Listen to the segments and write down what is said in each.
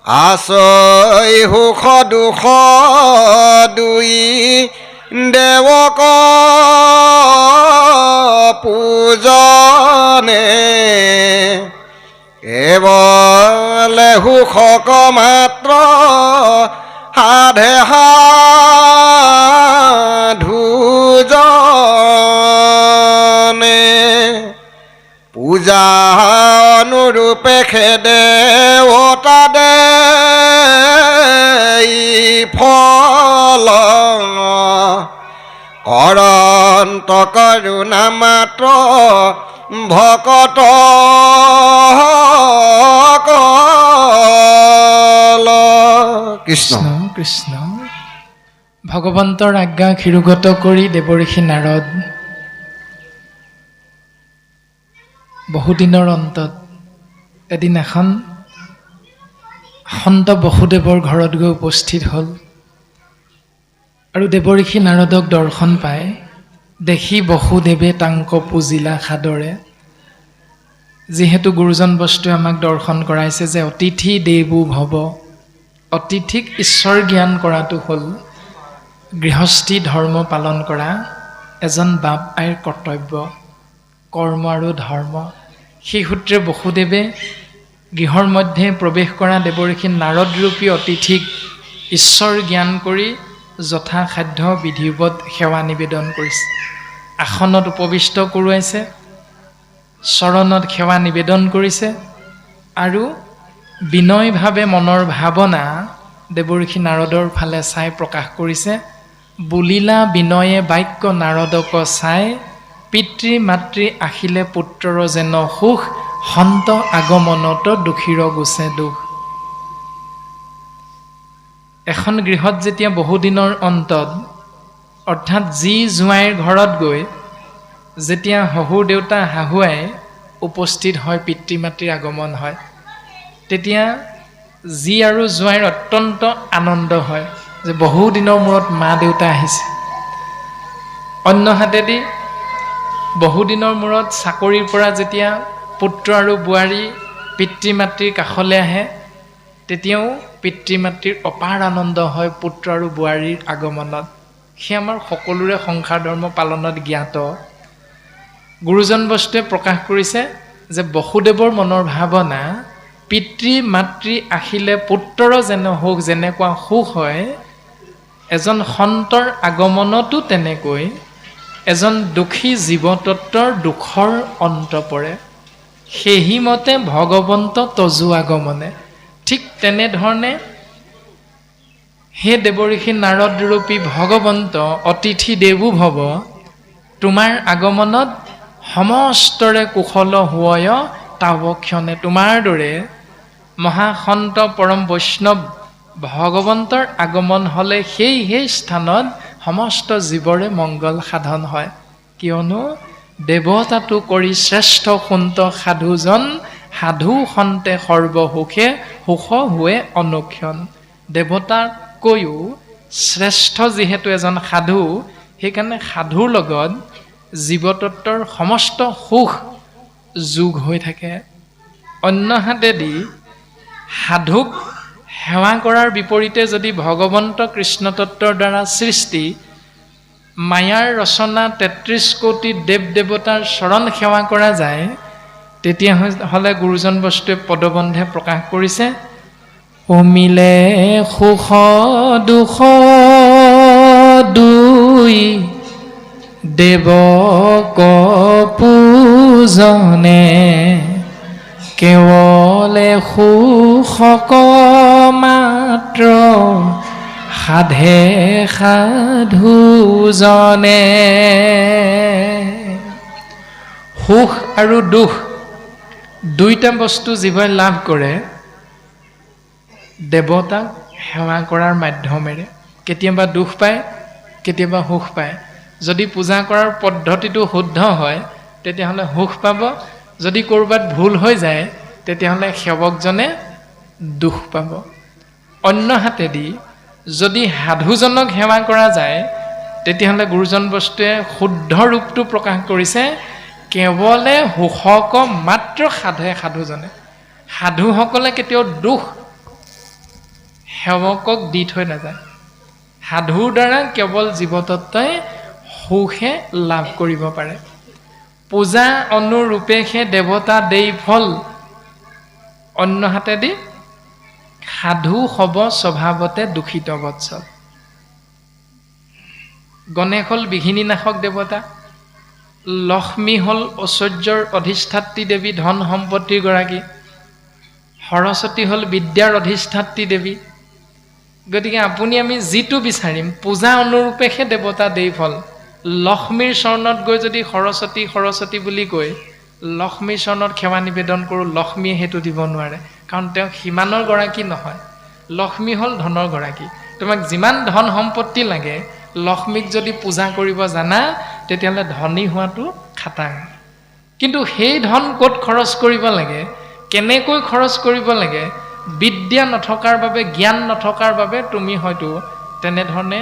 আছই সুখ দুখ দুই দেৱক পূজনে কেৱলে সুখক মাত্ৰ সাধে সাধুজনে পূজা অনুৰূপে খেদে দেৱতা দে ফল অনন্ত কৰুণা মাত্ৰ ভকত কৃষ্ণ কৃষ্ণ। ভগৱন্তৰ আজ্ঞা শিৰোগত কৰি দেৱঋষি নাৰদ বহুদিনৰ অন্তত এদিন এখন সন্ত বসুদেৱৰ ঘৰত গৈ উপস্থিত হ'ল আৰু দেৱঋষি নাৰদক দৰ্শন পাই দেখি বসুদেৱে তাংক পূজিলা সাদৰে। যিহেতু গুৰুজন বস্তুৱে আমাক দৰ্শন কৰাইছে যে অতিথি দেৱো ভৱ, অতিথিক ঈশ্বৰ জ্ঞান কৰাটো হ'ল গৃহস্থী ধৰ্ম পালন কৰা এজন বাপ আইৰ কৰ্তব্য, কৰ্ম আৰু ধৰ্ম। সেই সূত্ৰে বসুদেৱে গৃহৰ মধ্যে প্ৰৱেশ কৰা দেৱঋষি নাৰদৰূপী অতিথিক ঈশ্বৰ জ্ঞান কৰি যথাসাধ্য বিধিৱত সেৱা নিবেদন কৰিছে। আসনত উপবিষ্ট কৰোৱাইছে, চৰণত সেৱা নিবেদন কৰিছে আৰু বিনয়ভাৱে মনৰ ভাৱনা দেৱঋষি নাৰদৰ ফালে চাই প্ৰকাশ কৰিছে। বুলিলা বিনয়ে বাক্য নাৰদক চাই, পিতৃ মাতৃ আহিলে পুত্ৰৰ যেন সুখ, সন্ত আগমনত দুখীৰ গুচে দুখ। এখন গৃহত যেতিয়া বহুদিনৰ অন্তত অৰ্থাৎ যি জোঁৱাইৰ ঘৰত গৈ যেতিয়া শহুৰ দেউতা শাহুৱাই উপস্থিত হয়, পিতৃ মাতৃৰ আগমন হয়, তেতিয়া যি আৰু জোঁৱাইৰ অত্যন্ত আনন্দ হয় যে বহুদিনৰ মূৰত মা দেউতা আহিছে। অন্য হাতেদি বহুদিনৰ মূৰত চাকৰিৰ পৰা যেতিয়া পুত্ৰ আৰু বোৱাৰী পিতৃ মাতৃৰ কাষলৈ আহে, তেতিয়াও পিতৃ মাতৃৰ অপাৰ আনন্দ হয় পুত্ৰ আৰু বোৱাৰীৰ আগমনত। সেই আমাৰ সকলোৰে সংসাৰ ধৰ্ম পালনত জ্ঞাত। গুৰুজন বস্তুৱে প্ৰকাশ কৰিছে যে বসুদেৱৰ মনৰ ভাৱনা, পিতৃ মাতৃ আহিলে পুত্ৰৰ যেন সুখ, যেনেকুৱা সুখ হয় এজন সন্তৰ আগমনতো তেনেকৈ এজন দুখী জীৱতত্বৰ দুখৰ অন্ত পৰে। সেইহিমতে ভগৱন্ত তজু আগমনে। ঠিক তেনেধৰণে হে দেৱঋষি নাৰদৰূপী ভগৱন্ত অতিথি দেৱো ভৱ, তোমাৰ আগমনত সমস্তৰে কুশল হোৱয় তাৱক্ষণে। তোমাৰ দৰে মহাসন্ত পৰম বৈষ্ণৱ ভগৱন্তৰ আগমন হ'লে সেই স্থানত সমস্ত জীৱৰে মংগল সাধন হয়। কিয়নো দেৱতাটো কৰি শ্ৰেষ্ঠ সন্ত সাধুজন, সাধু সন্তে সৰ্বসুখে সুখ হোৱে অনুক্ষণ। দেৱতাতকৈও শ্ৰেষ্ঠ যিহেতু এজন সাধু, সেইকাৰণে সাধুৰ লগত জীৱতত্বৰ সমস্ত সুখ যোগ হৈ থাকে। অন্য হাতেদি সাধুক সেৱা কৰাৰ বিপৰীতে যদি ভগৱন্ত কৃষ্ণতত্বৰ দ্বাৰা সৃষ্টি মায়াৰ ৰচনা ৩৩ কোটি দেৱ দেৱতাৰ চৰণ সেৱা কৰা যায়, তেতিয়াহ'লে গুৰুজন বস্তুৱে পদবন্ধে প্ৰকাশ কৰিছে, অমিলে সুখ দুখ দুই দেৱক পূজনে, কেৱলে সুখক মাত্ৰ সাধে সাধুজনে। সুখ আৰু দুখ দুইটা বস্তু জীৱই লাভ কৰে দেৱতাক সেৱা কৰাৰ মাধ্যমেৰে। কেতিয়াবা দুখ পায়, কেতিয়াবা সুখ পায়। যদি পূজা কৰাৰ পদ্ধতিটো শুদ্ধ হয় তেতিয়াহ'লে সুখ পাব, যদি ক'ৰবাত ভুল হৈ যায় তেতিয়াহ'লে সেৱকজনে দুখ পাব। অন্য হাতেদি যদি সাধুজনক সেৱা কৰা যায় তেতিয়াহ'লে গুৰুজন বস্তুৱে শুদ্ধ ৰূপটো প্ৰকাশ কৰিছে, কেৱলে সুখক মাত্ৰ সাধে সাধুজনে। সাধুসকলে কেতিয়াও দুখ সেৱকক দি থৈ নাযায়। সাধুৰ দ্বাৰা কেৱল জীৱতত্বই সুখে লাভ কৰিব পাৰে। পূজা অনুৰূপেহে দেৱতা দেই ফল, অন্য হাতেদি সাধু হ'ব স্বভাৱতে দূষিত বৎসল। গণেশ হ'ল বিঘিনীনাশক দেৱতা, লক্ষ্মী হ'ল ঐশ্বৰ্যৰ অধিষ্ঠাত্ৰী দেৱী, ধন সম্পত্তিৰ গৰাকী, সৰস্বতী হ'ল বিদ্যাৰ অধিষ্ঠাত্ৰী দেৱী। গতিকে আপুনি আমি যিটো বিচাৰিম পূজা অনুৰূপেহে দেৱতা দেই ফল। লক্ষ্মীৰ চৰণত গৈ যদি সৰস্বতী সৰস্বতী বুলি কৈ লক্ষ্মীৰ চৰণত সেৱা নিবেদন কৰোঁ, লক্ষ্মীয়ে সেইটো দিব নোৱাৰে, কাৰণ তেওঁ সিমানৰ গৰাকী নহয়। লক্ষ্মী হ'ল ধনৰ গৰাকী। তোমাক যিমান ধন সম্পত্তি লাগে, লক্ষ্মীক যদি পূজা কৰিব জানা তেতিয়াহ'লে ধনী হোৱাটো খাটাং। কিন্তু সেই ধন ক'ত খৰচ কৰিব লাগে, কেনেকৈ খৰচ কৰিব লাগে, বিদ্যা নথকাৰ বাবে, জ্ঞান নথকাৰ বাবে তুমি হয়তো তেনেধৰণে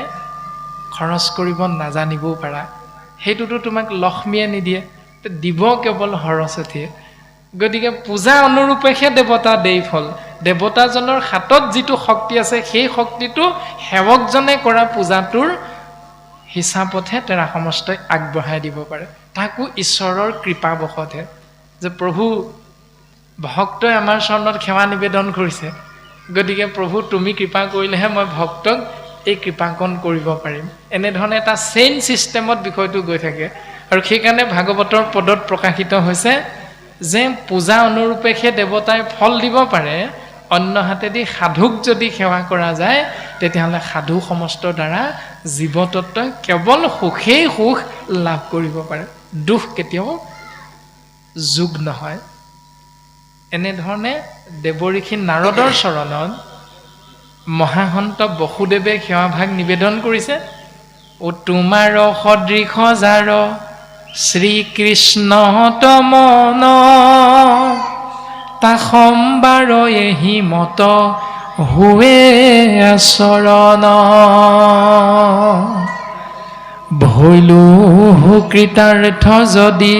খৰচ কৰিব নাজানিবও পাৰা। সেইটোতো তোমাক লক্ষ্মীয়ে নিদিয়ে, দিব কেৱল সৰস্বতীয়ে। গতিকে পূজা অনুৰূপেহে দেৱতা দেই ফল। দেৱতাজনৰ হাতত যিটো শক্তি আছে সেই শক্তিটো সেৱকজনে কৰা পূজাটোৰ হিচাপতহে তেৰা সমস্তই আগবঢ়াই দিব পাৰে। তাকো ঈশ্বৰৰ কৃপাবশতহে, যে প্ৰভু ভক্তই আমাৰ চৰণত সেৱা নিবেদন কৰিছে, গতিকে প্ৰভু তুমি কৃপা কৰিলেহে মই ভক্তক এই কৃপাকণ কৰিব পাৰিম। এনেধৰণে এটা চেইন ছিষ্টেমত বিষয়টো গৈ থাকে। আৰু সেইকাৰণে ভাগৱতৰ পদত প্ৰকাশিত হৈছে যে পূজা অনুৰূপেহে দেৱতাই ফল দিব পাৰে, অন্য হাতেদি সাধুক যদি সেৱা কৰা যায় তেতিয়াহ'লে সাধু সমস্তৰ দ্বাৰা জীৱতত্বই কেৱল সুখেই সুখ লাভ কৰিব পাৰে, দুখ কেতিয়াও যোগ নহয়। এনেধৰণে দেৱঋষি নাৰদৰ চৰণত মহাসন্ত বসুদেৱে সেৱাভাগ নিবেদন কৰিছে। ও তোমাৰ সদৃশ যাৰ শ্ৰীকৃষ্ণ তমন, তা সম্বাৰ এহি মত হুৱে আচৰণ, ভৈলো কৃতাৰ্থ যদি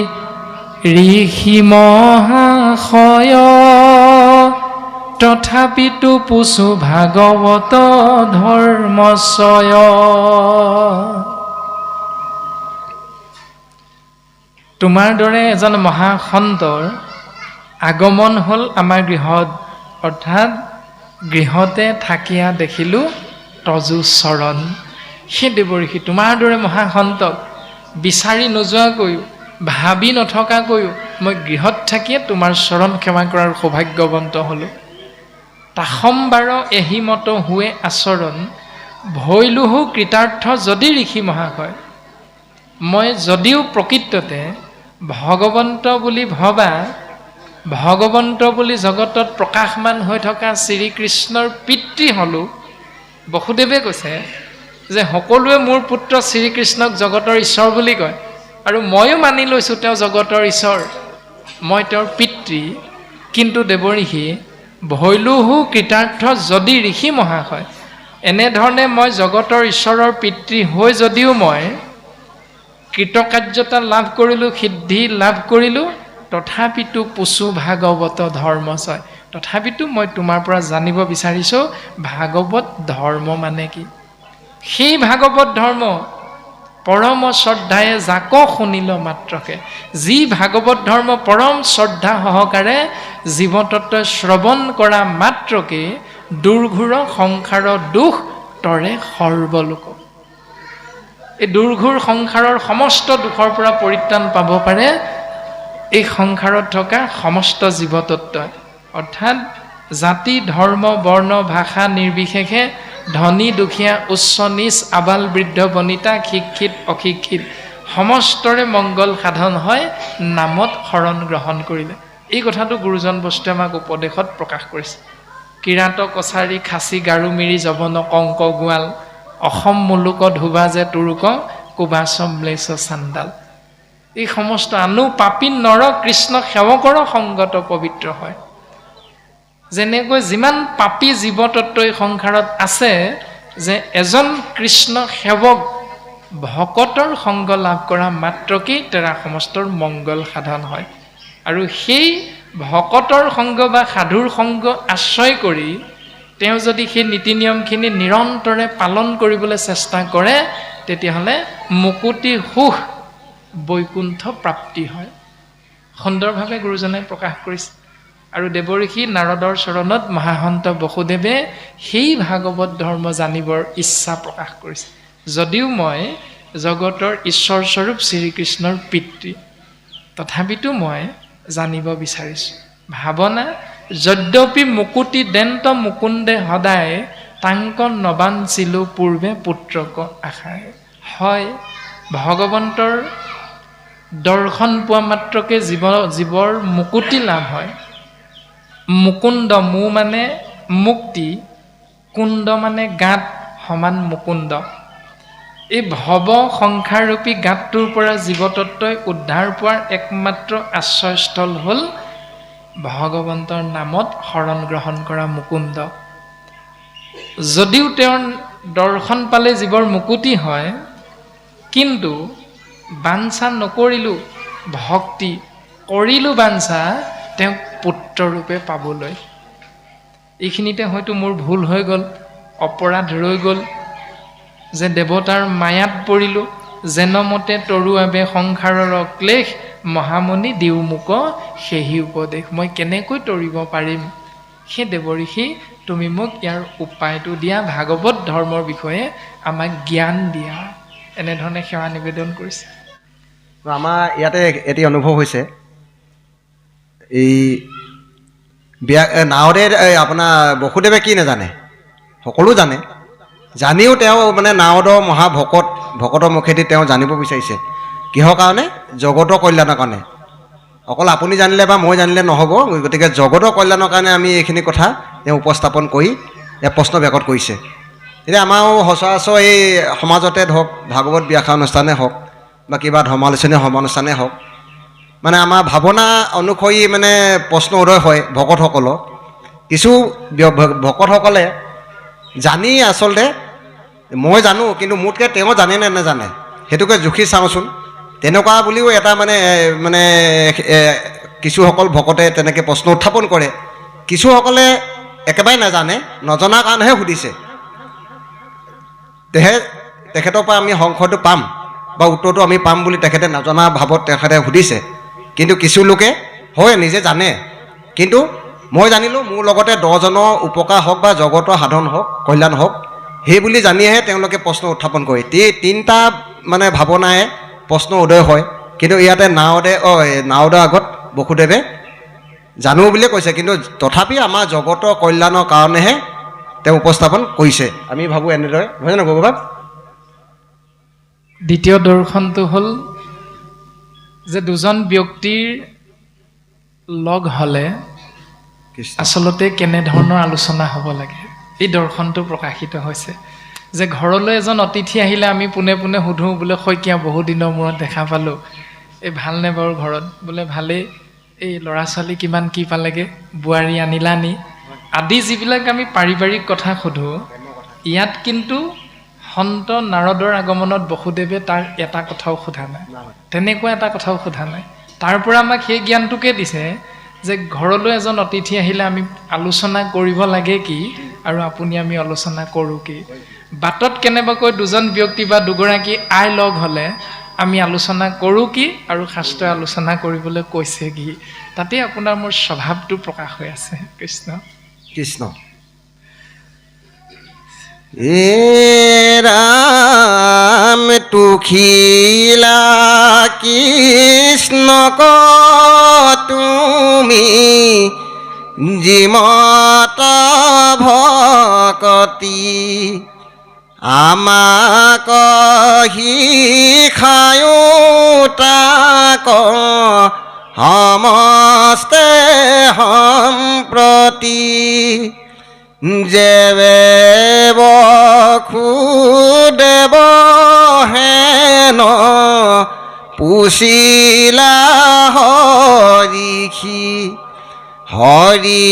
ঋষি মহাশয়, তথাপিতো পুছু ভাগৱত ধৰ্মচয়। তোমাৰ দৰে এজন মহাসন্তৰ আগমন হ'ল আমাৰ গৃহত, অৰ্থাৎ গৃহতে থাকিয়া দেখিলোঁ তজু চৰণ। সেই দেৱঋষি তোমাৰ দৰে মহাসন্তক বিচাৰি নোযোৱাকৈও, ভাবি নথকাকৈও মই গৃহত থাকিয়ে তোমাৰ চৰণ সেৱা কৰাৰ সৌভাগ্যৱন্ত হ'লোঁ। তাসম্বাৰ এহিমত হুৱে আচৰণ, ভৈলোহু কৃতাৰ্থ যদি ঋষি মহাশয়। মই যদিও প্ৰকৃততে ভগৱন্ত বুলি ভবা, ভগৱন্ত বুলি জগতত প্ৰকাশমান হৈ থকা শ্ৰীকৃষ্ণৰ পিতৃ হ'লোঁ। বসুদেৱে কৈছে যে সকলোৱে মোৰ পুত্ৰ শ্ৰীকৃষ্ণক জগতৰ ঈশ্বৰ বুলি কয়, আৰু ময়ো মানি লৈছোঁ তেওঁ জগতৰ ঈশ্বৰ, মই তেওঁৰ পিতৃ। কিন্তু দেৱঋষি ভৈলোহু কৃতাৰ্থ যদি ঋষি মহাশয়, এনেধৰণে মই জগতৰ ঈশ্বৰৰ পিতৃ হৈ যদিও মই কৃতকাৰ্যতা লাভ কৰিলোঁ, সিদ্ধি লাভ কৰিলোঁ, তথাপিতো পুছু ভাগৱত ধৰ্মচয়। তথাপিতো মই তোমাৰ পৰা জানিব বিচাৰিছোঁ ভাগৱত ধৰ্ম মানে কি। সেই ভাগৱত ধৰ্ম পৰম শ্ৰদ্ধায়ে যাক শুনিল মাত্ৰকে, যি ভাগৱত ধৰ্ম পৰম শ্ৰদ্ধা সহকাৰে জীৱতত্বই শ্ৰৱণ কৰা মাত্ৰকে দুৰ্ঘোৰ সংসাৰৰ দুখ তৰে সৰ্বলোক। এই দুৰ্ঘোৰ সংসাৰৰ সমস্ত দুখৰ পৰা পৰিত্ৰাণ পাব পাৰে এই সংসাৰত থকা সমস্ত জীৱতত্বই। অৰ্থাৎ জাতি ধৰ্ম বৰ্ণ ভাষা নিৰ্বিশেষে, ধনী দুখীয়া উচ্চ নীচ আবাল বৃদ্ধ বনিতা শিক্ষিত অশিক্ষিত সমস্তৰে মংগল সাধন হয় নামত শৰণ গ্ৰহণ কৰিলে। এই কথাটো গুৰুজন বস্তুৱে আমাক উপদেশত প্ৰকাশ কৰিছে। কিৰাত কছাৰী খাচী গাৰু মিৰি যৱন কংক গোৱাল, অসম মুলুক ধুবা যে তুৰুক কুবাচম ম্লেচ্ছ চাণ্ডাল। এই সমস্ত আনু পাপী নৰ কৃষ্ণ সেৱকৰ সংগত পবিত্ৰ হয়। যেনেকৈ যিমান পাপী জীৱতত্ব এই সংসাৰত আছে, যে এজন কৃষ্ণ সেৱক ভকতৰ সংগ লাভ কৰা মাত্ৰকেই তেৰা সমস্তৰ মংগল সাধন হয়। আৰু সেই ভকতৰ সংগ বা সাধুৰ সংগ আশ্ৰয় কৰি তেওঁ যদি সেই নীতি নিয়মখিনি নিৰন্তৰে পালন কৰিবলৈ চেষ্টা কৰে তেতিয়াহ'লে মুকুতি সুখ বৈকুণ্ঠ প্ৰাপ্তি হয়। সুন্দৰভাৱে গুৰুজনাই প্ৰকাশ কৰিছে। আৰু দেৱঋষি নাৰদৰ চৰণত মহাসন্ত বসুদেৱে সেই ভাগৱত ধৰ্ম জানিবৰ ইচ্ছা প্ৰকাশ কৰিছে। যদিও মই জগতৰ ঈশ্বৰস্বৰূপ শ্ৰীকৃষ্ণৰ পিতৃ, তথাপিতো মই জানিব বিচাৰিছোঁ। ভাৱনা যদ্যপি মুকুতি দেন্ত মুকুন্দে সদায় তাংক নবাঞ্চিলো পূৰ্বে পুত্ৰক আশায়। হয়, ভগৱন্তৰ দৰ্শন পোৱা মাত্ৰকে জীৱৰ মুকুতি লাভ হয়। মুকুন্দ, মু মানে মুক্তি, কুণ্ড মানে গাঁত সমান মুকুন্দ। এই ভৱ সংসাৰৰূপী গাঁতটোৰ পৰা জীৱতত্বই উদ্ধাৰ পোৱাৰ একমাত্ৰ আশ্ৰয়স্থল হ'ল ভগৱন্তৰ নামত শৰণ গ্ৰহণ কৰা মুকুন্দ। যদিও তেওঁৰ দৰ্শন পালে জীৱৰ মুকুতি হয়, কিন্তু বাঞ্ছা নকৰিলোঁ ভক্তি, কৰিলোঁ বাঞ্ছা তেওঁক পুত্ৰৰূপে পাবলৈ। এইখিনিতে হয়তো মোৰ ভুল হৈ গ'ল, অপৰাধ ৰৈ গ'ল, যে দেৱতাৰ মায়াত পৰিলোঁ। যেনমতে তৰুৱাবে সংসাৰৰ ক্লেশ, মহামণি দিও মোক সেহি উপদেশ। মই কেনেকৈ তৰিব পাৰিম? সেই দেৱঋষি তুমি মোক ইয়াৰ উপায়টো দিয়া, ভাগৱত ধৰ্মৰ বিষয়ে আমাক জ্ঞান দিয়া। এনেধৰণে সেৱা নিবেদন কৰিছে। আমাৰ ইয়াতে এটি অনুভৱ হৈছে, এই নাৰদে আপোনাৰ বসুদেৱে কি নাজানে, সকলো জানে। জানিও তেওঁ মানে নাৰদৰ ভকতৰ মুখেদি তেওঁ জানিব বিচাৰিছে। কিহৰ কাৰণে? জগতৰ কল্যাণৰ কাৰণে। অকল আপুনি জানিলে বা মই জানিলে নহ'ব, গতিকে জগতৰ কল্যাণৰ কাৰণে আমি এইখিনি কথা তেওঁ উপস্থাপন কৰি প্ৰশ্ন ব্যাকত কৰিছে। এতিয়া আমাৰো সচৰাচৰ এই সমাজতে ধৰক ভাগৱত ব্যাখ্যা অনুষ্ঠানে হওক বা কিবা ধৰ্মালোচনীয় সমানুষ্ঠানে হওক, মানে আমাৰ ভাৱনা অনুসৰি মানে প্ৰশ্ন উদয় হয় ভকতসকলৰ। কিছু ভকতসকলে জানি আচলতে মই জানো, কিন্তু মোতকৈ তেওঁ জানে নে নাজানে সেইটোকে জুখি চাওঁচোন, তেনেকুৱা বুলিও এটা মানে কিছুসকল ভকতে তেনেকৈ প্ৰশ্ন উত্থাপন কৰে। কিছুসকলে একেবাৰে নাজানে, নজনাৰ কাৰণেহে সুধিছে। তেখেতৰ পৰা আমি সংশয়টো পাম বা উত্তৰটো আমি পাম বুলি তেখেতে নজনা ভাৱত তেখেতে সুধিছে। কিন্তু কিছু লোকে হয় নিজে জানে, কিন্তু মই জানিলোঁ মোৰ লগতে 10জনৰ উপকাৰ হওক বা জগতৰ সাধন হওক, কল্যাণ হওক, সেই বুলি জানিহে তেওঁলোকে প্ৰশ্ন উত্থাপন কৰে। তিনিটা মানে ভাৱনাৰে প্ৰশ্ন উদয় হয়। কিন্তু ইয়াতে নাৰদৰ আগত বসুদেৱে জানো বুলিয়ে কৈছে, কিন্তু তথাপি আমাৰ জগতৰ কল্যাণৰ কাৰণেহে তেওঁ উপস্থাপন কৰিছে। আমি ভাবোঁ এনেদৰে, নহয় জানো ভগৱান? দ্বিতীয় দৰ্শনটো হ'ল যে দুজন ব্যক্তিৰ লগ হ'লে আচলতে কেনেধৰণৰ আলোচনা হ'ব লাগে, এই দৰ্শনটো প্ৰকাশিত হৈছে। যে ঘৰলৈ এজন অতিথি আহিলে আমি পোনে পোনে সোধোঁ, বোলে শইকীয়া বহু দিনৰ মূৰত দেখা পালোঁ, এই ভালনে বাৰু ঘৰত? বোলে ভালেই। এই ল'ৰা ছোৱালী কিমান কি পালেগৈ, বোৱাৰী আনিলা নি, আদি যিবিলাক আমি পাৰিবাৰিক কথা সোধোঁ, ইয়াত কিন্তু সন্ত নাৰদৰ আগমনত বসুদেৱে তাৰ এটা কথাও সোধা নাই, তেনেকুৱা এটা কথাও সোধা নাই। তাৰ পৰা আমাক সেই জ্ঞানটোকে দিছে যে ঘৰলৈ এজন অতিথি আহিলে আমি আলোচনা কৰিব লাগে কি, আৰু আমি আলোচনা কৰোঁ কি। বাটত কেনেবাকৈ দুজন ব্যক্তি বা দুগৰাকী আই লগ হ'লে আমি আলোচনা কৰোঁ কি, আৰু শাস্ত্ৰই আলোচনা কৰিবলৈ কৈছে কি। তাতে আপোনাৰ মোৰ স্বভাৱটো প্ৰকাশ হৈ আছে। কৃষ্ণ কৃষ্ণ। ৰাম তুখিলা কৃষ্ণক তুমি যিমত ভকতি, আমাক শিখায়ো তাক সমস্তে সম্প্ৰতি, যেবে বসুদেৱ হেন পুছিলা হৰিষি, হৰি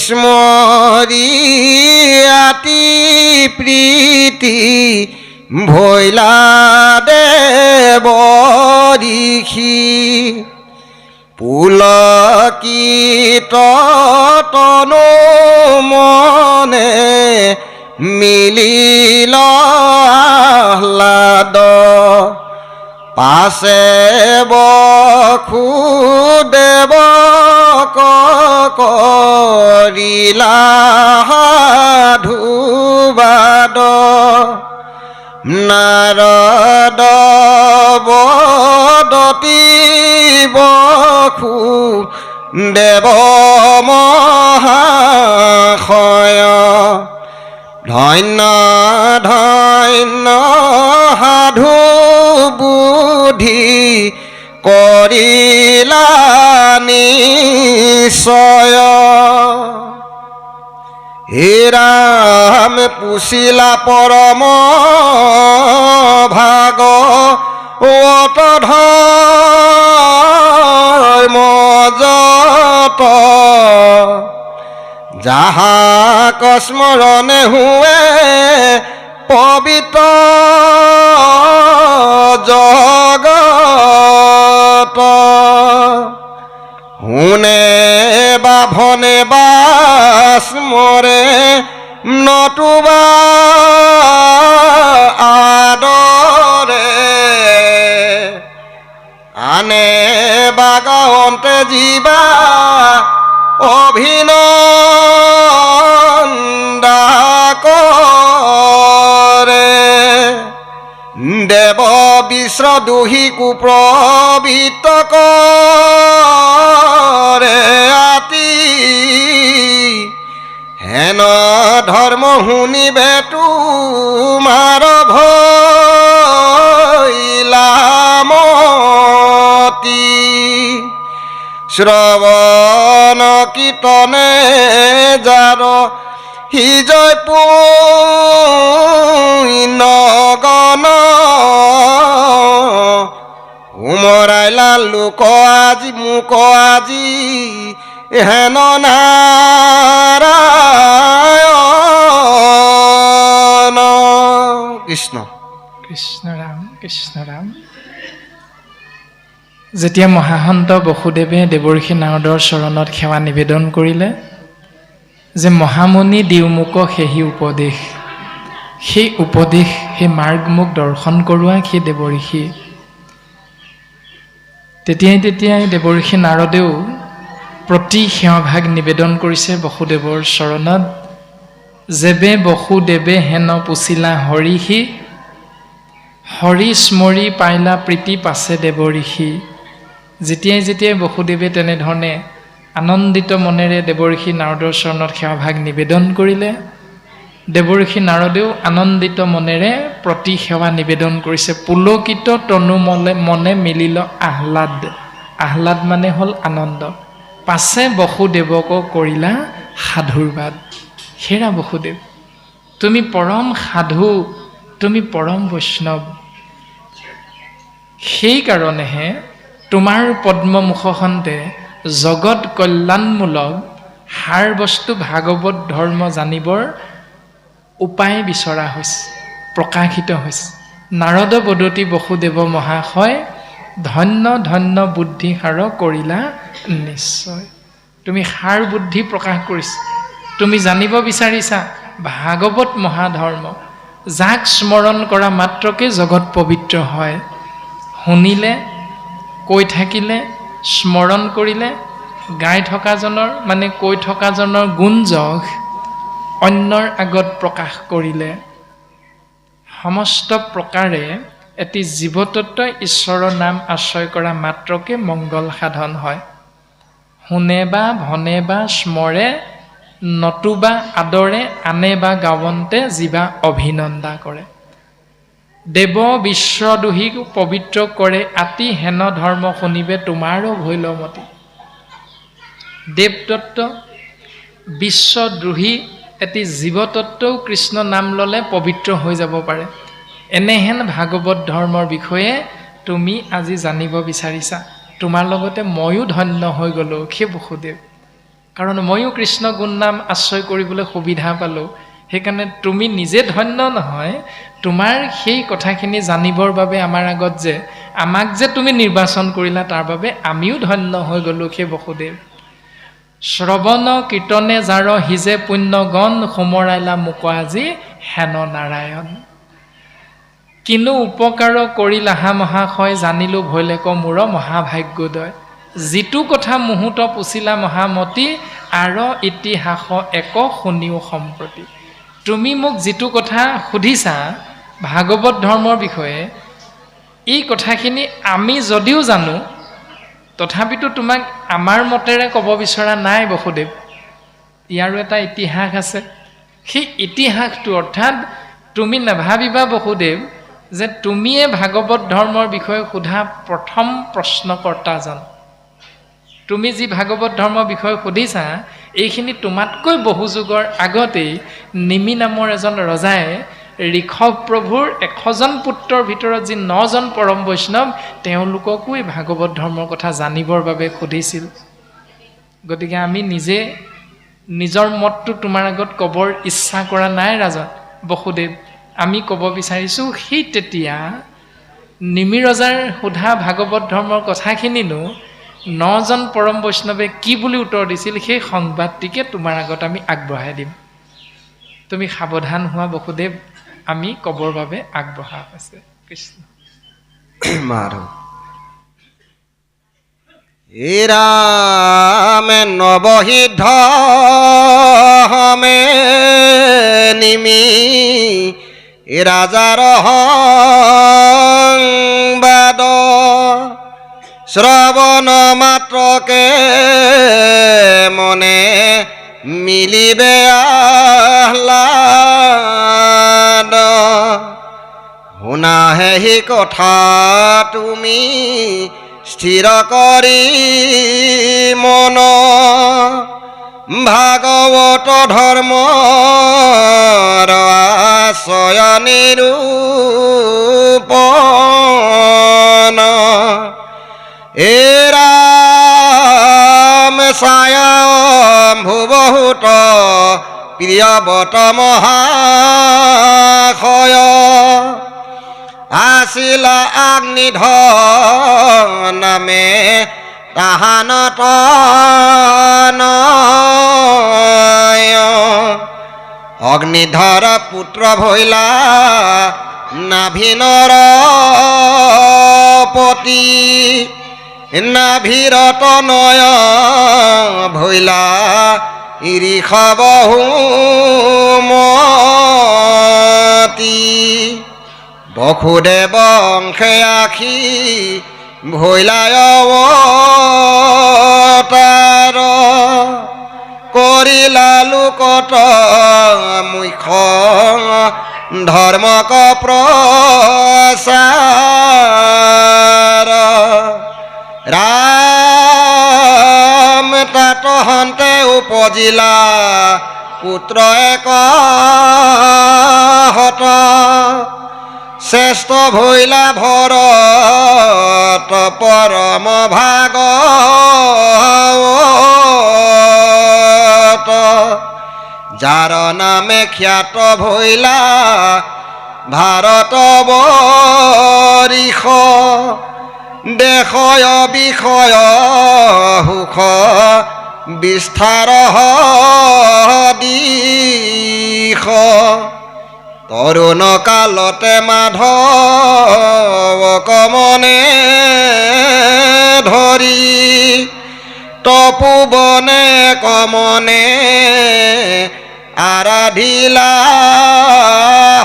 স্মৰি আতি প্ৰীতি ভৈলা দেৱ ঋষি, পুলকিত তনু মনে মিলিল আহ্লাদ পাছে বসুদেৱ কৰিলা সাধুবাদ নাৰদ বদতি বসুদেৱ মহাশয় ধন্য ধন্য সাধু বুদ্ধি কৰিলা নিশ্চয় হে ৰাম পুছিলা পৰম ভাগৱত ধৰ্ম যত যাহাক স্মৰণে হুৱে পবিত্ৰ জগত শুনে বা ভনে বা স্মৰে নতুবা আদৰে আনে বা গাঁৱতে জীৱা অভিনন্দা কৰে দেৱ বিশ্ব দোষী কুপ্ৰবৃত্ত কৰে আতি হেন ধৰ্ম শুনিবে তোমাৰ ভৈলা মতি শ্ৰৱণ কীৰ্তনে যাৰ হিজয় পুণ্যগণ উমৰাইলা লোক আজি মোক আজি হেন নাৰায়ণ কৃষ্ণ কৃষ্ণ ৰাম যেতিয়া মহাসন্ত বসুদেৱে দেৱৰ্ষি নাৰদৰ চৰণত সেৱা নিবেদন কৰিলে যে মহামুনি দিওমুক সেই উপদেশ সেই মাৰ্গ মোক দৰ্শন কৰোৱা সেই দেৱৰ্ষি তেতিয়াই দেৱৰ্ষি নাৰদেও প্ৰতি সেৱাভাগ নিবেদন কৰিছে বসুদেৱৰ চৰণত যেবে বসুদেৱে হেন পুছিলা হৰিষি হৰি স্মৰি পাইলা প্ৰীতি পাছে দেৱৰ্ষি যেতিয়াই বসুদেৱে তেনেধৰণে আনন্দিত মনেৰে দেৱৰ্ষি নাৰদৰ চৰণত সেৱাভাগ নিবেদন কৰিলে দেৱৰ্ষি নাৰদেও আনন্দিত মনেৰে প্ৰতি সেৱা নিবেদন কৰিছে পুলকিত তনু মনে মিলিল আহ্লাদ মানে হ'ল আনন্দ পাছে বসুদেৱক কৰিলা সাধুৰবাদ হেৰা বসুদেৱ তুমি পৰম সাধু তুমি পৰম বৈষ্ণৱ সেইকাৰণেহে তোমাৰ পদ্মমুখখনতে জগত কল্যাণমূলক সাৰ বস্তু ভাগৱত ধৰ্ম জানিবৰ উপায় বিচৰা হৈছে প্ৰকাশিত হৈছে নাৰদ বদতি বসুদেৱ মহাশয় ধন্য ধন্য বুদ্ধি সাৰ কৰিলা নিশ্চয় তুমি সাৰ বুদ্ধি প্ৰকাশ কৰিছা তুমি জানিব বিচাৰিছা ভাগৱত মহাধৰ্ম যাক স্মৰণ কৰা মাত্ৰকে জগত পবিত্ৰ হয় শুনিলে কৈ থাকিলে স্মৰণ কৰিলে গাই থকাজনৰ মানে কৈ থকাজনৰ গুণ যশ অন্যৰ আগত প্ৰকাশ কৰিলে সমস্ত প্ৰকাৰে এটি জীৱতত্বই ঈশ্বৰৰ নাম আশ্ৰয় কৰা মাত্ৰকে মংগল সাধন হয় শুনে বা ভনে বা স্মৰে নতুবা আদৰে আনে বা গাৱন্তে জীৱা অভিনন্দা কৰে দেৱ বিশ্বদোহীক পবিত্ৰ কৰে আতি হেন ধৰ্ম শুনিবে তোমাৰো ভৈলমতি দেৱতত্ত্ব বিশ্বদ্ৰোহী এটি জীৱতত্ত্বও কৃষ্ণ নাম ল'লে পবিত্ৰ হৈ যাব পাৰে এনেহেন ভাগৱত ধৰ্মৰ বিষয়ে তুমি আজি জানিব বিচাৰিছা তোমাৰ লগতে ময়ো ধন্য হৈ গ'লো সেই বসুদেৱ কাৰণ ময়ো কৃষ্ণ গুণ নাম আশ্ৰয় কৰিবলৈ সুবিধা পালোঁ সেইকাৰণে তুমি নিজে ধন্য নহয় তোমাৰ সেই কথাখিনি জানিবৰ বাবে আমাৰ আগত যে আমাক যে তুমি নিৰ্বাচন কৰিলা তাৰ বাবে আমিও ধন্য হৈ গ'লো সেই বসুদেৱ শ্ৰৱণ কীৰ্তনে যাৰ হিজে পুণ্যগণ সোমৰাইলা মোক আজি হেন নাৰায়ণ। কিনো উপকাৰ কৰিলাহা মহাশয় জানিলো ভৈলেক মূৰ মহাভাগ্যোদয়। যিটো কথা মুহূৰ্ত পুচিলা মহামতী আৰ ইতিহাস এক শুনিও সম্প্ৰতি। তুমি মোক যিটো কথা সুধিছা ভাগৱত ধৰ্মৰ বিষয়ে, এই কথাখিনি আমি যদিও জানো তথাপিতো তোমাক আমাৰ মতেৰে ক'ব বিচৰা নাই বসুদেৱ। ইয়াৰো এটা ইতিহাস আছে। সেই ইতিহাসটো অৰ্থাৎ তুমি নাভাবিবা বসুদেৱ যে তুমিয়ে ভাগৱত ধৰ্মৰ বিষয়ে সোধা প্ৰথম প্ৰশ্নকৰ্তাজন। তুমি যি ভাগৱত ধৰ্মৰ বিষয়ে সুধিছা এইখিনি তোমাতকৈ বহু যুগৰ আগতেই নিমি নামৰ এজন ৰজাই ঋষভ প্ৰভুৰ 100জন পুত্ৰৰ ভিতৰত যি 9জন পৰম বৈষ্ণৱ তেওঁলোককো এই ভাগৱত ধৰ্মৰ কথা জানিবৰ বাবে সুধিছিল। গতিকে আমি নিজে নিজৰ মতটো তোমাৰ আগত ক'বৰ ইচ্ছা কৰা নাই ৰাজন বসুদেৱ। আমি ক'ব বিচাৰিছোঁ সেই তেতিয়া নিমি ৰজাৰ সোধা ভাগৱত ধৰ্মৰ কথাখিনিনো 9জন পৰম বৈষ্ণৱে কি বুলি উত্তৰ দিছিল সেই সংবাদটিকে তোমাৰ আগত আমি আগবঢ়াই দিম। তুমি সাৱধান হোৱা বসুদেৱ, আমি ক'বৰ বাবে আগবঢ়া হৈছে। কৃষ্ণ মাধৱ এ ৰামে নৱসিদ্ধ হমে নিমি এ ৰাজাৰ সংবাদ শ্ৰৱণ মাত্ৰকে মনে মিলিবে আহ্লাদ। শুনাহে হি কথা তুমি স্থিৰ কৰি মন ভাগৱত ধৰ্মৰ আশ্ৰয় নিৰূপণ। এ ৰাম ছায়া ভুবহুত প্ৰিয়ৱত মহাশয় আছিলা অগ্নিধৰ নামে তাহানত অগ্নিধৰ পুত্ৰ ভৈলা নাভিনৰ পতি নাভিৰত নয় ভৈলা ঋষভহু মতি। বসুদেৱ অংশে আখি ভৈলায় অৱতাৰ কৰিলা লোকত মুখ্য ধৰ্মক প্ৰচাৰ। ৰাম তাত হন্তে উপজিলা পুত্ৰ এক হত শ্ৰেষ্ঠ ভৈলা ভৰত পৰম ভাগৱত। যাৰ নামে খ্যাত ভৈলা ভাৰত বৰিষ দেশয় বিষয় সুখ বিস্তাৰ দিশ। তৰুণ কালতে মাধৱক মনে ধৰি তপোবনে কমনে আৰাধিলা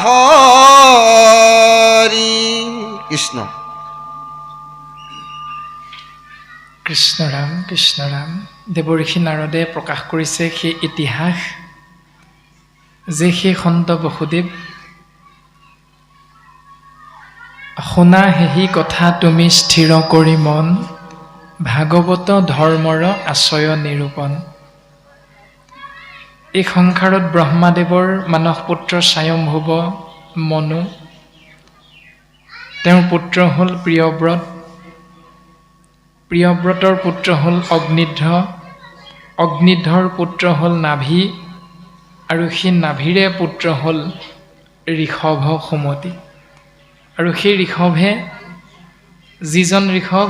হৰি। কৃষ্ণ কৃষ্ণ ৰাম কৃষ্ণ ৰাম। দেৱঋষি নাৰদে প্ৰকাশ কৰিছে সেই ইতিহাস যে সেই সন্ত বসুদেৱ শুনা হেহি কথা তুমি স্থিৰ কৰি মন ভাগৱত ধৰ্মৰ আশ্ৰয় নিৰূপণ। এই সংসাৰত ব্ৰহ্মাদেৱৰ মানস পুত্ৰ স্বয়ম্ভুৱ মনু, তেওঁৰ পুত্ৰ হ'ল প্ৰিয়ব্ৰত, প্ৰিয়ব্ৰতৰ পুত্ৰ হ'ল অগ্নিধ্ৰ, অগ্নিধ্ৰৰ পুত্ৰ হ'ল নাভি, আৰু সেই নাভিৰে পুত্ৰ হ'ল ঋষভ সুমতি। আৰু সেই ঋষভে যিজন ঋষভ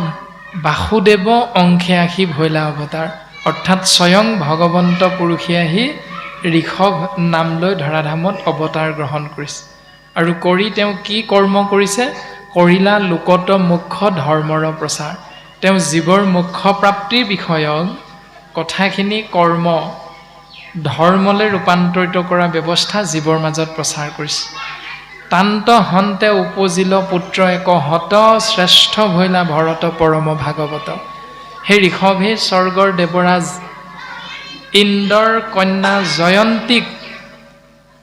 বাসুদেৱ অংশে আশী ভৈলা অৱতাৰ অৰ্থাৎ স্বয়ং ভগৱন্ত পুৰুষে আহি ঋষভ নাম লৈ ধৰাধামত অৱতাৰ গ্ৰহণ কৰিছে। আৰু কৰি তেওঁ কি কৰ্ম কৰিছে? কৰিলা লোকত মুখ্য ধৰ্মৰ প্ৰচাৰ। তেওঁ জীৱৰ মুখ্য প্ৰাপ্তিৰ বিষয়ক কথাখিনি কৰ্ম ধৰ্মলৈ ৰূপান্তৰিত কৰা ব্যৱস্থা জীৱৰ মাজত প্ৰচাৰ কৰিছে। তান্ত হন্তে উপজিল পুত্ৰ এক হত শ্ৰেষ্ঠ ভৈলা ভৰত পৰম ভাগৱত। সেই ঋষভে স্বৰ্গৰ দেৱৰাজ ইন্দ্ৰৰ কন্যা জয়ন্তীক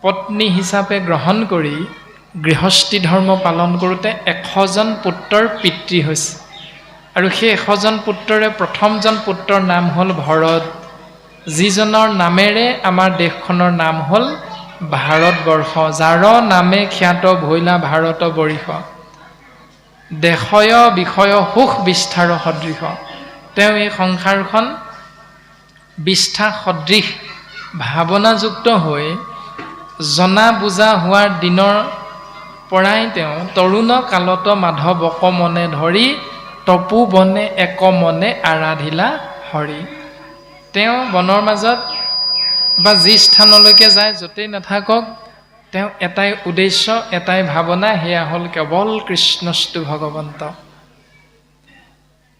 পত্নী হিচাপে গ্ৰহণ কৰি গৃহস্থী ধৰ্ম পালন কৰোঁতে 100জন পুত্ৰৰ পিতৃ হৈছে। আৰু সেই 100জন পুত্ৰৰে প্ৰথমজন পুত্ৰৰ নাম হ'ল ভৰত, যিজনৰ নামেৰে আমাৰ দেশখনৰ নাম হ'ল ভাৰতবৰ্ষ, যাৰ নামে খ্যাত ভৈলা ভাৰত বৰিষ। দেশয় বিষয় সুখ বিস্তাৰ সদৃশ। তেওঁ এই সংসাৰখন বিষ্ঠা সদৃশ ভাৱনাযুক্ত হৈ জনা বুজা হোৱাৰ দিনৰ পৰাই তেওঁ তৰুণ কালত মাধৱক মনে ধৰি তপু বনে এক মনে আৰাধিলা হৰি। তেওঁ বনৰ মাজত বা যি স্থানলৈকে যায়, য'তেই নাথাকক, তেওঁ এটাই উদ্দেশ্য, এটাই ভাৱনা, সেয়া হ'ল কেৱল কৃষ্ণস্তু ভগৱন্ত।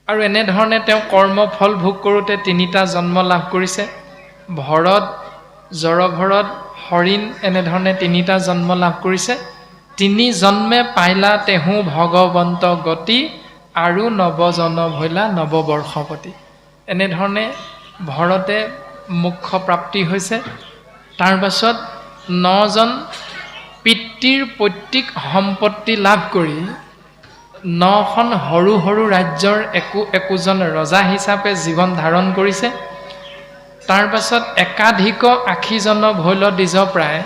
আৰু এনেধৰণে তেওঁ কৰ্মফল ভোগ কৰোঁতে 3টা জন্ম লাভ কৰিছে। ভৰত, জৰভৰত, হৰিণ, এনেধৰণে 3টা জন্ম লাভ কৰিছে। 3 জন্মে পাইলা তেহু ভগৱন্ত গতি, আৰু নৱজন ভৈলা নৱবৰ্ষপতি। এনেধৰণে ভৰতে মুখ্য প্ৰাপ্তি হৈছে। তাৰ পাছত 9জন পিতৃৰ পৈতৃক সম্পত্তি লাভ কৰি 9খন সৰু সৰু ৰাজ্যৰ একোজন ৰজা হিচাপে জীৱন ধাৰণ কৰিছে। তাৰ পাছত একাধিক 80জন ভৈল দ্বিজ, প্ৰায়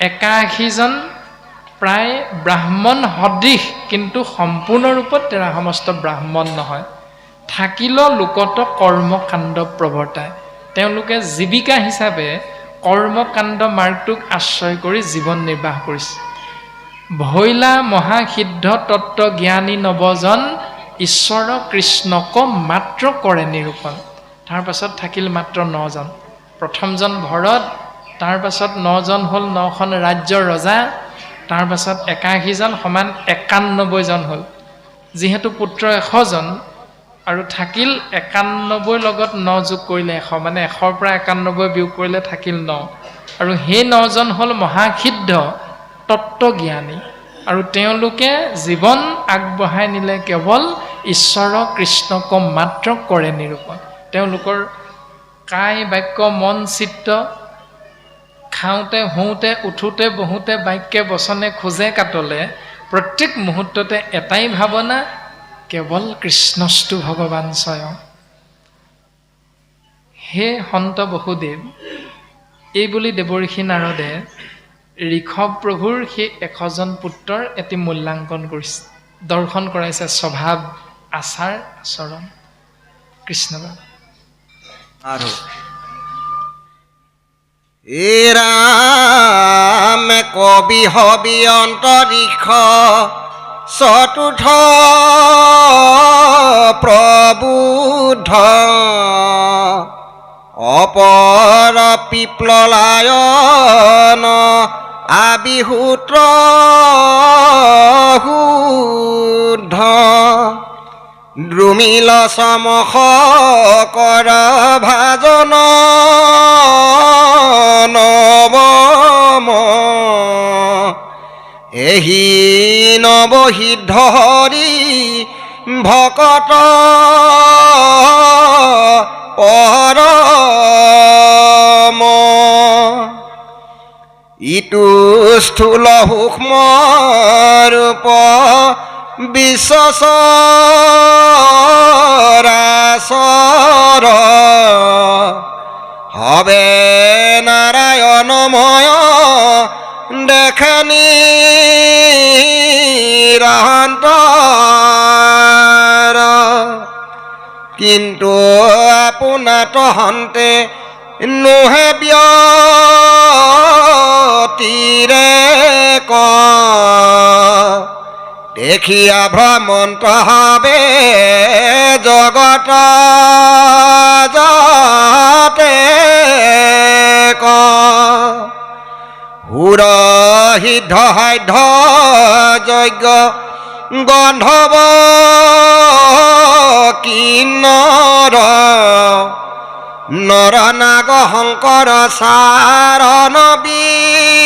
81জন প্ৰায় ব্ৰাহ্মণ সদৃশ, কিন্তু সম্পূৰ্ণৰূপত তেৰা সমস্ত ব্ৰাহ্মণ নহয়, থাকিল লোকত কৰ্মকাণ্ড প্ৰৱৰ্তাই। তেওঁলোকে জীৱিকা হিচাপে কৰ্মকাণ্ড মাৰ্গটোক আশ্ৰয় কৰি জীৱন নিৰ্বাহ কৰিছে। ভৈলা মহাসিদ্ধ তত্ত্ব জ্ঞানী নৱজন, ঈশ্বৰ কৃষ্ণক মাত্ৰ কৰে নিৰূপণ। তাৰ পাছত থাকিল মাত্ৰ 9জন। প্ৰথমজন ভৰত, তাৰ পাছত 9জন হ'ল 9খন ৰাজ্যৰ ৰজা, তাৰ পাছত 81জন সমান 91জন হ'ল। যিহেতু পুত্ৰ 100জন আৰু থাকিল 91 লগত 9 যোগ কৰিলে 100, মানে 100ৰ পৰা 91 বিয়োগ কৰিলে থাকিল 9। আৰু সেই 9জন হ'ল মহাসিদ্ধ তত্ত্বজ্ঞানী, আৰু তেওঁলোকে জীৱন আগবঢ়াই নিলে কেৱল ঈশ্বৰ কৃষ্ণক মাত্ৰ কৰে নিৰূপণ। তেওঁলোকৰ কায় বাক্য মন চিত্ত, খাওঁতে শুওঁতে উঠোঁতে বহোঁতে বাক্যে বচনে খোজে কাটলে প্ৰত্যেক মুহূৰ্ততে এটাই ভাৱনা, কেৱল কৃষ্ণস্তু ভগৱান স্বয়ং। হে সন্ত বসুদেৱ, এইবুলি দেৱঋষি নাৰদে ঋষভ প্ৰভুৰ সেই 100জন পুত্ৰৰ এটি মূল্যাংকন কৰিছে, দৰ্শন কৰাইছে স্বভাৱ, আচাৰ আচৰণ। কৃষ্ণ আৰু এ ৰাম কবি হবি অন্তৰীক্ষ চতুৰ্থ প্ৰবুদ্ধ, অপৰ পিপ্ললায়ন আবিহূত্ৰ শুদ্ধ, দ্ৰুমিল সমস কৰ ভাজন নৱম, এহি নৱসিদ্ধ হৰি ভকত পৰম, ইটো স্থূল সূক্ষ্ম ৰূপ বিশ্বচৰাচৰ, হবে নাৰায়ণময় দেখে নিৰন্তৰ, কিন্তু আপোনাত হন্তে নোহে ব্যতিৰে ক, দেখিয়া ভ্ৰমন্ত হবে জগত যতে হুৰ সিদ্ধ সাধ্য যজ্ঞ গন্ধৱ কিন্নৰ নৰ নাগ শংকৰ চাৰণ বিদ্যাধৰ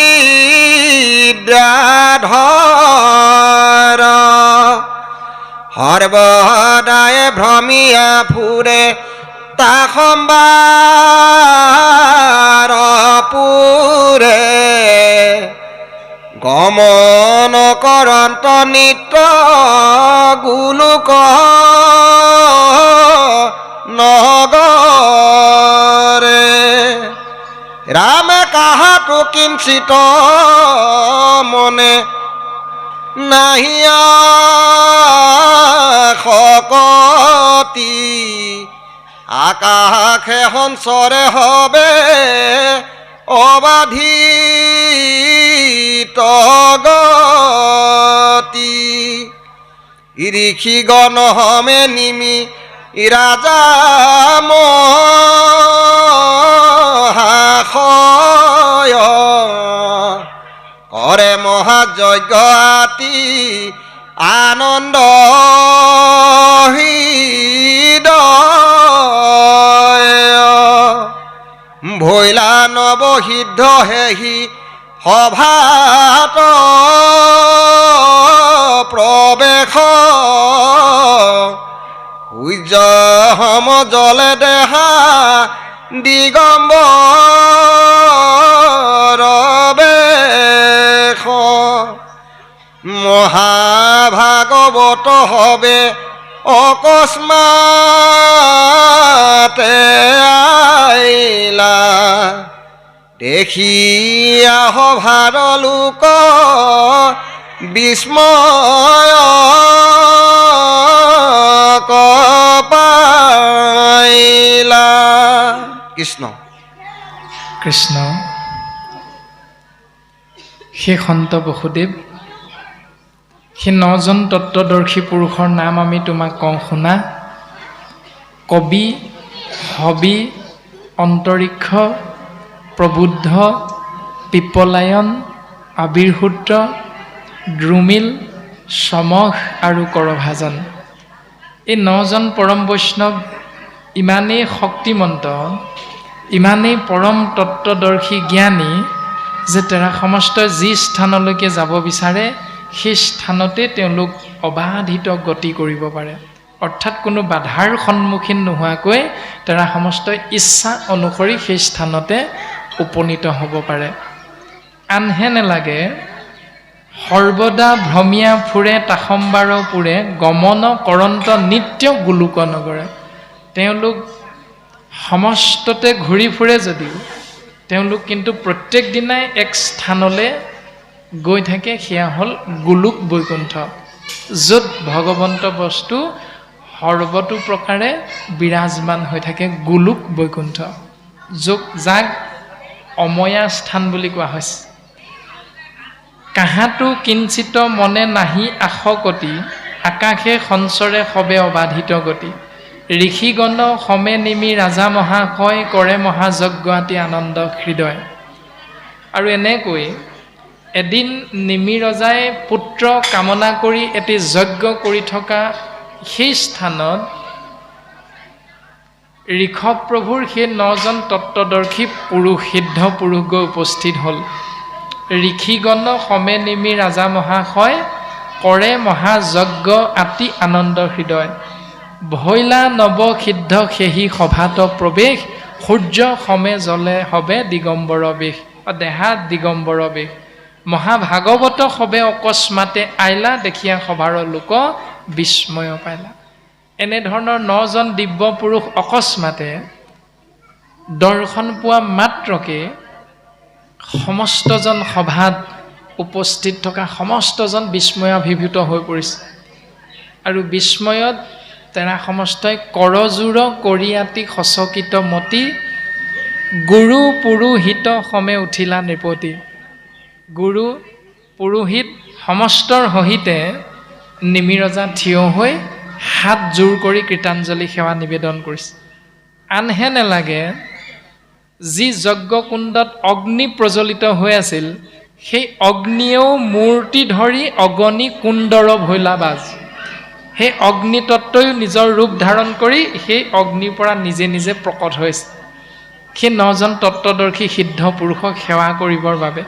সৰ্বদায় ভ্ৰমিয়া ফুৰে তা সম্বাৰ পুৰে গমন কৰন্ত নিত্য গোলোক নগৰে ৰামে কাহাতো কিঞ্চিত মনে নাহিয়া শকতি আকাশে সঞ্চৰে হবে অবাধিত গতি ঋষিগণ হমে নিমি ৰাজা মহাশয় কৰে মহাযজ্ঞ আতি আনন্দ ভৈলা নৱসিদ্ধ হেহি সভাত প্ৰৱেশ সূৰ্য সম জলে দেহা দিগম্বৰ বেশ মহাভাগৱত হবে অকস্মাতে আইলা দেখিয়া সভাৰ লোক বিস্ময় পাইলা। কৃষ্ণ কৃষ্ণ। সেই সন্ত বসুদেৱ, সেই 9জন তত্ত্বদৰ্শী পুৰুষৰ নাম আমি তোমাক কওঁ শুনা। কবি, হবি, অন্তৰিক্ষ, প্ৰবুদ্ধ, পিপলায়ন, আবিৰ্হূত, দ্ৰুমিল, সমস আৰু কৰভাজন। এই 9জন পৰম বৈষ্ণৱ ইমানেই শক্তিমন্ত, ইমানেই পৰম তত্ত্বদৰ্শী জ্ঞানী যে তেৰা সমস্ত যি স্থানলৈকে যাব বিচাৰে সেই স্থানতে তেওঁলোক অবাধিত গতি কৰিব পাৰে। অৰ্থাৎ কোনো বাধাৰ সন্মুখীন নোহোৱাকৈ তেৰা সমস্ত ইচ্ছা অনুসৰি সেই স্থানতে উপনীত হ'ব পাৰে। আনহে নেলাগে সৰ্বদা ভ্ৰমীয়া ফুৰে তাসম্বাৰ পুৰে গমন কৰন্ত নিত্য গোলোক নগৰে। তেওঁলোক সমস্ততে ঘূৰি ফুৰে যদিও তেওঁলোক কিন্তু প্ৰত্যেক দিনাই এক স্থানলৈ গৈ থাকে, সেয়া হ'ল গোলোক বৈকুণ্ঠ, য'ত ভগৱন্ত বস্তু সৰ্বতো প্ৰকাৰে বিৰাজমান হৈ থাকে। গোলোক বৈকুণ্ঠ যাক অময়া স্থান বুলি কোৱা হৈছে। কাহাতো কিঞ্চিত মনে নাহি আশকতি আকাশে সঞ্চৰে সবে অবাধিত গতি ঋষিগণ সমে নিমি ৰাজা মহাশয় কৰে মহাযজ্ঞ আতি আনন্দ হৃদয়। আৰু এনেকৈ এদিন নিমি ৰজাই পুত্ৰ কামনা কৰি এটি যজ্ঞ কৰি থকা সেই স্থানত ঋষভ প্ৰভুৰ সেই 9জন তত্ত্বদৰ্শী পুৰুষ, সিদ্ধ পুৰুষ গৈ উপস্থিত হ'ল। ঋষিগণ সমে নিমি ৰাজা মহাশয় কৰে মহাযজ্ঞ আতি আনন্দ হৃদয় ভৈলা নৱ সিদ্ধ সেহি সভাত প্ৰৱেশ সূৰ্য সমে জলে হবে দিগম্বৰ বেশ দেহা দিগম্বৰ বেশ মহাভাগৱত সবে অকস্মাতে আইলা দেখিয়া সভাৰ লোক বিস্ময় পাইলা। এনেধৰণৰ 9জন দিব্য পুৰুষ অকস্মাতে দৰ্শন পোৱা মাত্ৰকে সমস্তজন সভাত উপস্থিত থকা সমস্তজন বিস্ময়াভিভূত হৈ পৰিছে। আৰু বিস্ময়ত তেৰা সমস্তই কৰজোৰ কৰিয়াতি সচকিত মতি গুৰু পুৰোহিত সমে উঠিলা নৃপতি। গুৰু পুৰোহিত সমস্তৰ সহিতে নিমিৰজা থিয় হৈ হাত জোৰ কৰি কৃতাঞ্জলি সেৱা নিবেদন কৰিছে। আনহে নেলাগে যি যজ্ঞকুণ্ডত অগ্নি প্ৰজ্বলিত হৈ আছিল, সেই অগ্নিয়েও মূৰ্তি ধৰি অগ্নি কুণ্ডৰ ভৈলাবাজ। সেই অগ্নিতত্ত্বই নিজৰ ৰূপ ধাৰণ কৰি সেই অগ্নিৰ পৰা নিজে নিজে প্ৰকট হৈছে। সেই 9জন তত্ত্বদৰ্শী সিদ্ধ পুৰুষক সেৱা কৰিবৰ বাবে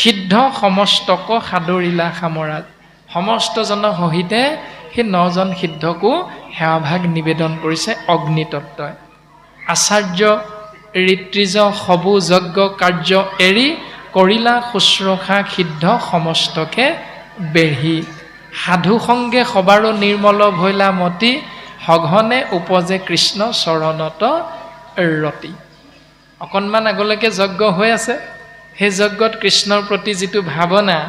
সিদ্ধ সমস্তক সাদৰিলা সামৰাজ। সমস্তজনৰ সহিতে সেই 9জন সিদ্ধকো সেৱাভাগ নিবেদন কৰিছে অগ্নিতত্ত্বই। আচাৰ্য ঋত্বিজ সবু যজ্ঞ কাৰ্য এৰি কৰিলা শুশ্ৰূষা সিদ্ধ সমস্তকে বেঢ়ি। সাধু সংগে সবাৰো নিৰ্মল ভৈলা মতি, সঘনে উপজে কৃষ্ণ চৰণত ৰতি। অকণমান আগলৈকে যজ্ঞ হৈ আছে, সেই যজ্ঞত কৃষ্ণৰ প্ৰতি যিটো ভাৱনা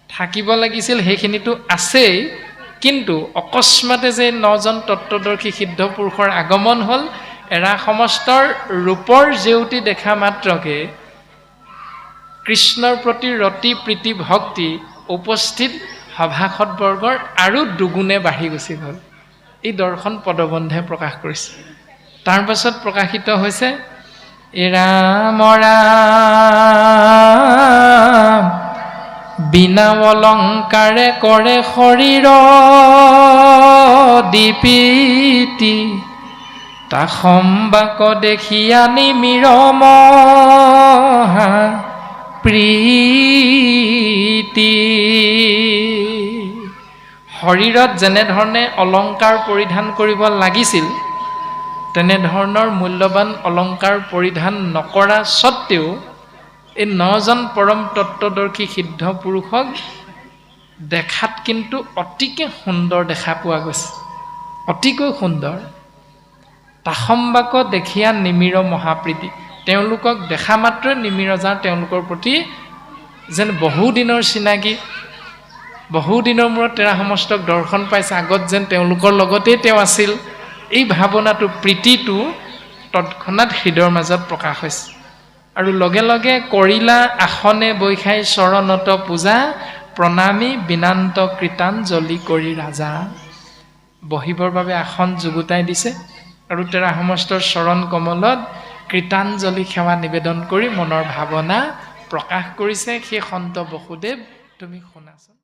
থাকিব লাগিছিল সেইখিনিতো আছেই, কিন্তু অকস্মাতে যে 9জন তত্ত্বদৰ্শী সিদ্ধ পুৰুষৰ আগমন হ'ল, এৰা সমস্তৰ ৰূপৰ জেউতি দেখা মাত্ৰকে কৃষ্ণৰ প্ৰতি ৰতি প্ৰীতি ভক্তি উপস্থিত সভাসদবৰ্গৰ আৰু দুগুণে বাঢ়ি গুচি গ'ল। এই দৰ্শন পদবন্ধে প্ৰকাশ কৰিছে। তাৰ পাছত প্ৰকাশিত হৈছে ৰাম ৰাম বিনা অলংকাৰে কৰে শৰীৰ দীপিতি, তা সম্বাক দেখিয়া নিমিৰ মহা প্ৰীতি। শৰীৰত যেনেধৰণে অলংকাৰ পৰিধান কৰিব লাগিছিল, তেনেধৰণৰ মূল্যৱান অলংকাৰ পৰিধান নকৰা স্বত্তেও এই 9জন পৰম তত্ত্বদৰ্শী সিদ্ধ পুৰুষক দেখাত কিন্তু অতিকে সুন্দৰ দেখা পোৱা গৈছে, অতিকৈ সুন্দৰ। তাসম্বাক দেখিয়া নিমিৰ মহাপ্ৰীতি, তেওঁলোকক দেখা মাত্ৰই নিমিৰজাৰ তেওঁলোকৰ প্ৰতি যেন বহুদিনৰ চিনাকি, বহুদিনৰ মূৰত তেৰা সমস্তক দৰ্শন পাইছে, আগত যেন তেওঁলোকৰ লগতেই তেওঁ আছিল, এই ভাৱনাটো প্ৰীতিটো তৎক্ষণাৎ হৃদয়ৰ মাজত প্ৰকাশ হৈছে। আৰু লগে লগে কৰিলা আসনে বৈখাই চৰণত পূজা, প্ৰণামী বিনান্ত কৃতাঞ্জলি কৰি ৰাজা। বহিবৰ বাবে আসন যুগুতাই দিছে আৰু তেৰা সমস্তৰ চৰণ কমলত কৃতাঞ্জলি সেৱা নিবেদন কৰি মনৰ ভাৱনা প্ৰকাশ কৰিছে। সেই সন্ত বসুদেৱ তুমি শুনাচোন।